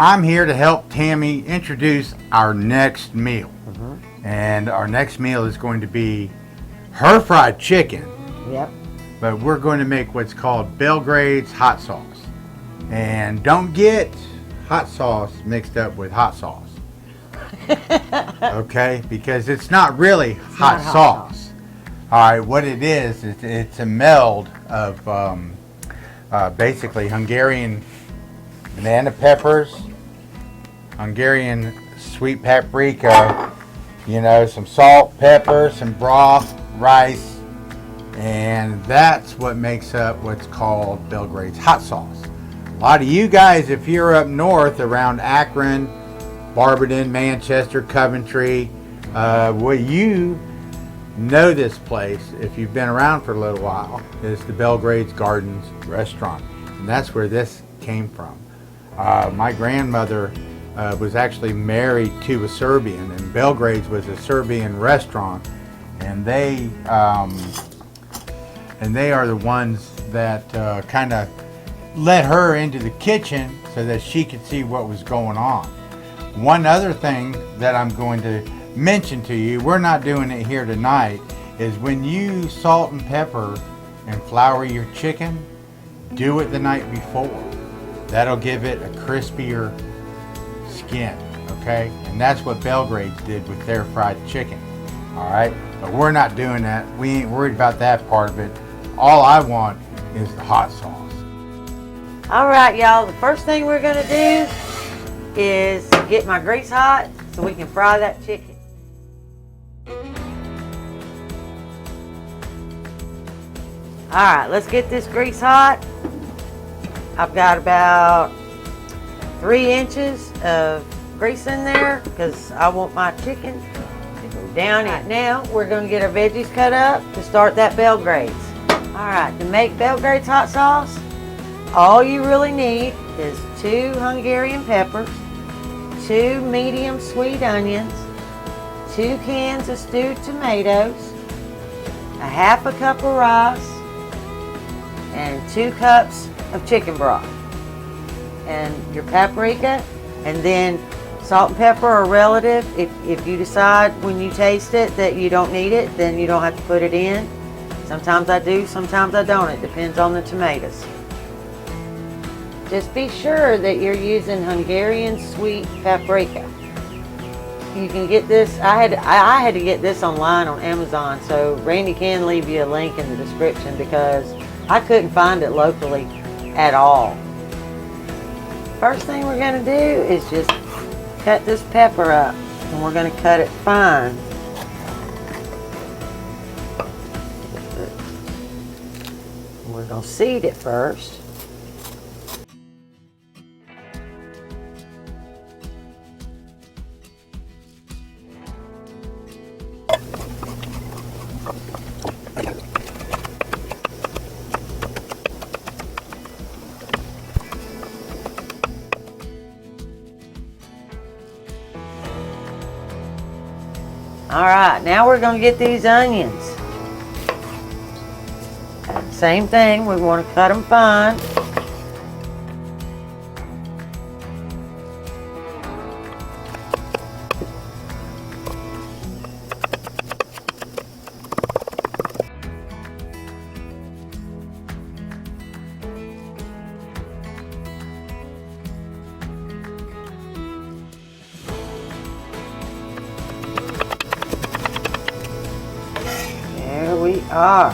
I'm here to help Tammy introduce our next meal. And our next meal is going to be her fried chicken. Yep. But we're going to make what's called Belgrade's hot sauce. And don't get hot sauce mixed up with hot sauce. Okay? Because it's not really hot sauce. All right, what it is it's a meld of basically Hungarian banana peppers, Hungarian sweet paprika, you know, some salt, pepper, some broth, rice, and that's what makes up what's called Belgrade's hot sauce. A lot of you guys, if you're up north around Akron, Barberton, Manchester, Coventry, what you know this place, if you've been around for a little while, is the Belgrade Garden Restaurant, and that's where this came from. My grandmother was actually married to a Serbian, and Belgrade's was a Serbian restaurant, and they are the ones that kind of let her into the kitchen so that she could see what was going on. One other thing that I'm going to mention to you, we're not doing it here tonight, is when you salt and pepper and flour your chicken, do it the night before. That'll give it a crispier skin, okay? And that's what Belgrade did with their fried chicken, all right? But we're not doing that. We ain't worried about that part of it. All I want is the hot sauce. All right, y'all, the first thing we're gonna do is get my grease hot so we can fry that chicken. All right, let's get this grease hot. I've got about 3 inches of grease in there because I want my chicken to go down it. Now we're going to get our veggies cut up to start that Belgrade's. All right, to make Belgrade's hot sauce, all you really need is 2 Hungarian peppers, 2 medium sweet onions, 2 cans of stewed tomatoes, a half a cup of rice, and 2 cups of chicken broth, and your paprika, and then salt and pepper are relative. If you decide when you taste it that you don't need it, then you don't have to put it in. Sometimes I do, sometimes I don't. It depends on the tomatoes. Just be sure that you're using Hungarian sweet paprika. You can get this, I had to get this online on Amazon, so Randy can leave you a link in the description because I couldn't find it locally at all. First thing we're going to do is just cut this pepper up, and we're going to cut it fine. We're going to seed it first. All right, now we're going to get these onions. Same thing, we want to cut them fine. We are.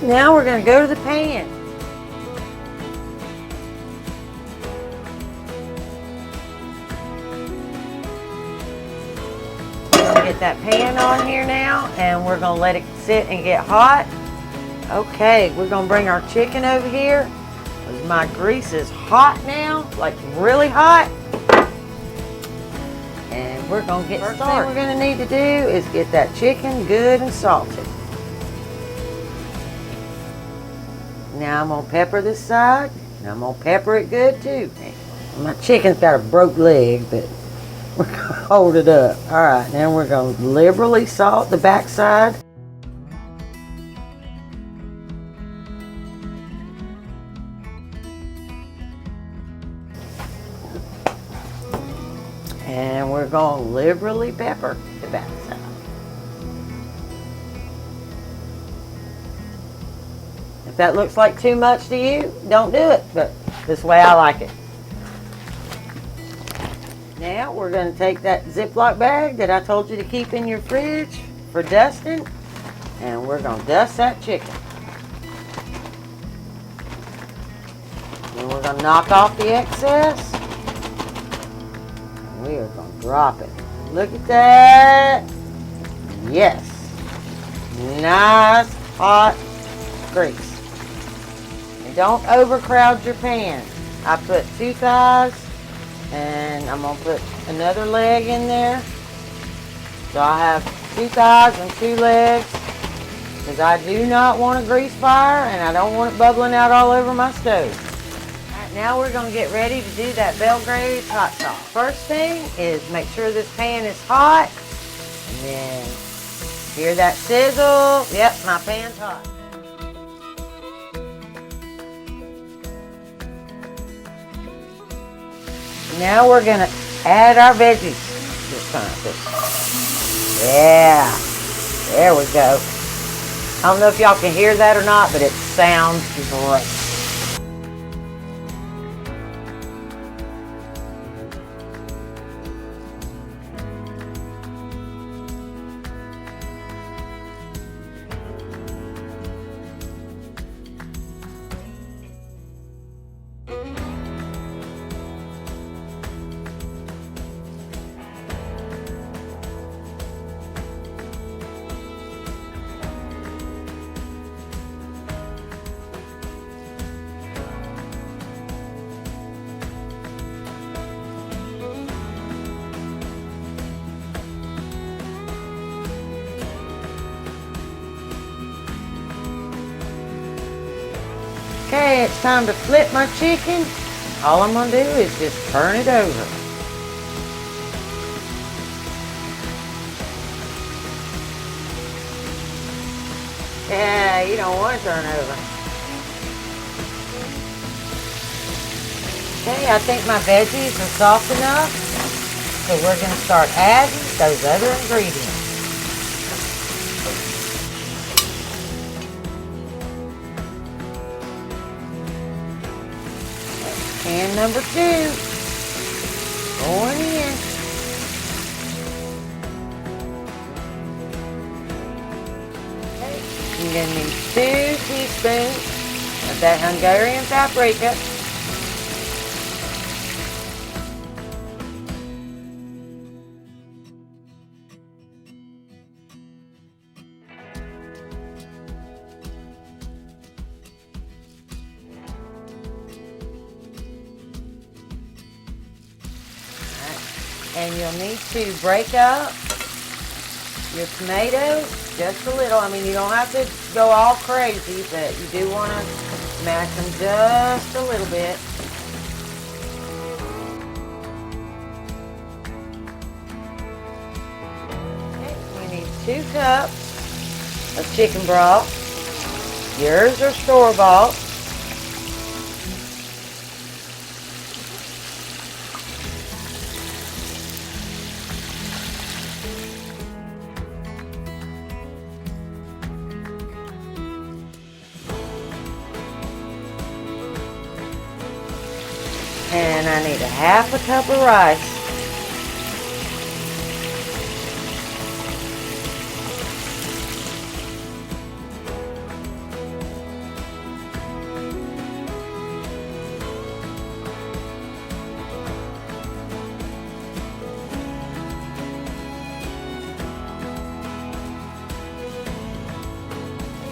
Now we're going to go to the pan. We're going to get that pan on here now, and we're going to let it sit and get hot. Okay, we're going to bring our chicken over here. My grease is hot now, like really hot. And we're going to get started. First thing we're going to need to do is get that chicken good and salted. Now I'm going to pepper this side, and I'm going to pepper it good too. My chicken's got a broke leg, but we're going to hold it up. All right, now we're going to liberally salt the back side. And we're going to liberally pepper the backside. If that looks like too much to you, don't do it, but this way I like it. Now we're going to take that Ziploc bag that I told you to keep in your fridge for dusting, and we're going to dust that chicken. Then we're going to knock off the excess. And we are going to drop it. Look at that. Yes. Nice hot grease. And don't overcrowd your pan. I put 2 thighs, and I'm going to put another leg in there. So I have 2 thighs and 2 legs, because I do not want a grease fire, and I don't want it bubbling out all over my stove. All right, now we're going to get ready to do that Belgrade hot sauce. First thing is make sure this pan is hot, and then hear that sizzle. Yep, my pan's hot. Now we're going to add our veggies. Just kind of yeah, there we go. I don't know if y'all can hear that or not, but it sounds great. Okay, it's time to flip my chicken. All I'm going to do is just turn it over. Yeah, you don't want to turn over. Okay, I think my veggies are soft enough. So we're going to start adding those other ingredients. Pan number 2, going in. Okay. You're going to need 2 teaspoons of that Hungarian paprika. And you'll need to break up your tomatoes just a little. I mean, you don't have to go all crazy, but you do want to mash them just a little bit. Okay, we need 2 cups of chicken broth. Yours are store-bought. And I need a 1/2 cup of rice.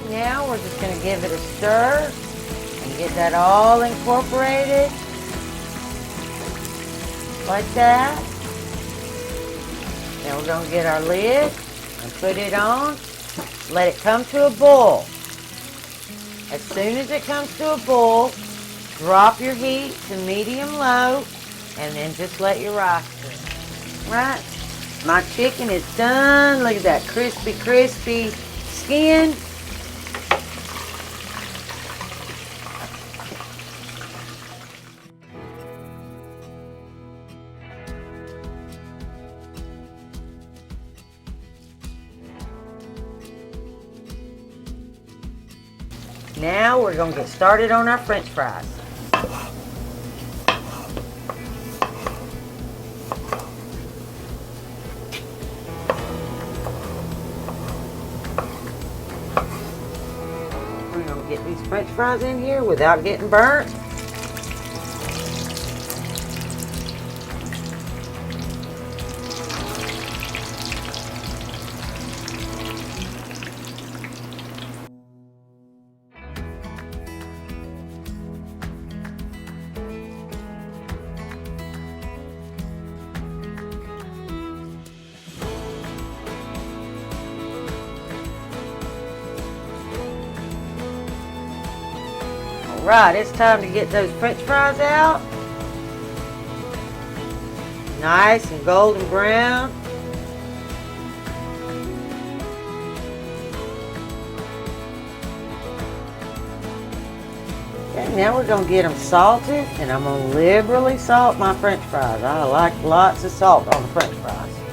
Now we're just going to give it a stir and get that all incorporated. Like that. Now we're going to get our lid and put it on. Let it come to a boil. As soon as it comes to a boil, drop your heat to medium-low and then just let your rice cook. Right? My chicken is done. Look at that crispy, crispy skin. Now we're gonna get started on our French fries. We're gonna get these French fries in here without getting burnt. Right, it's time to get those French fries out. Nice and golden brown. Okay, now we're gonna get them salted, and I'm gonna liberally salt my French fries. I like lots of salt on the French fries.